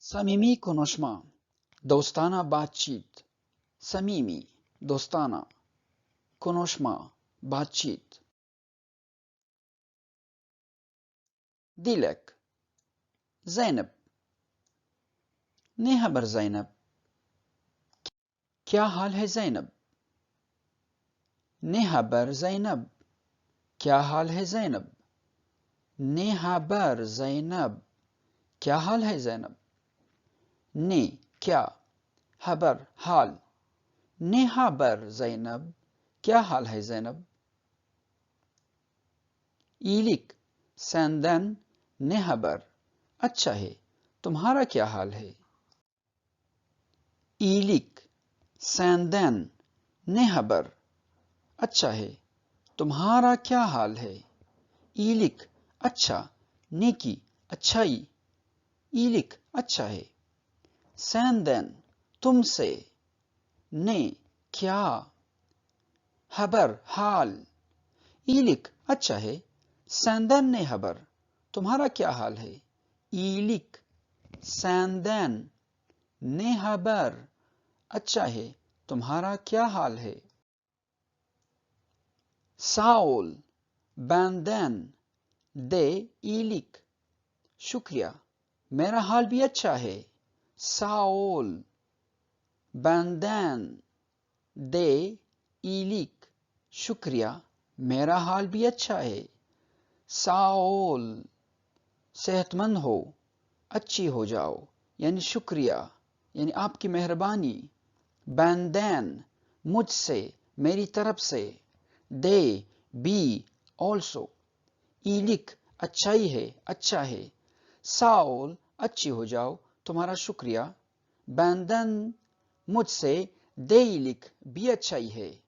صمیمی konuşma, dostana बातचीत. Samimi, dostana. Konuşma, बातचीत. Dilek. Zeynep. Ne haber Zeynep? क्या हाल है ज़ैनब? Ne haber Zeynep? क्या हाल है ज़ैनब? Ne haber Zeynep? क्या हाल है ज़ैनब? Ne, क्या, haber, hal. Ne haber Zeynep? क्या हाल है Zainab? İyilik, senden ne haber? अच्छा है, तुम्हारा क्या हाल है? İyilik, senden ne haber? अच्छा है, तुम्हारा क्या हाल है? İyilik, अच्छा, नेकी, अच्छाई. İyilik, अच्छा है. Senden, तुमसे, ne, क्या, haber, हाल. İyilik, अच्छा है. Senden ne haber? तुम्हारा क्या हाल है? İyilik, senden ne haber? अच्छा है. तुम्हारा क्या हाल है? Sağ ol, benden de iyilik. Şükriya, मेरा हाल भी अच्छा है. Sağ ol, benden de iyilik. Şükriya, मेरा हाल भी अच्छा है. Sağ ol, सेहतमंद हो, अच्छी हो जाओ. यानी शुक्रिया, यानी आपकी मेहरबानी. Benden, मुझसे, मेरी तरफ से. De, भी, also. İyilik, अच्छाई है, अच्छा है. Sağ ol, अच्छी हो जाओ, तुम्हारा शुक्रिया. Benden, मुझसे, de iyilik, भी अच्छाई है.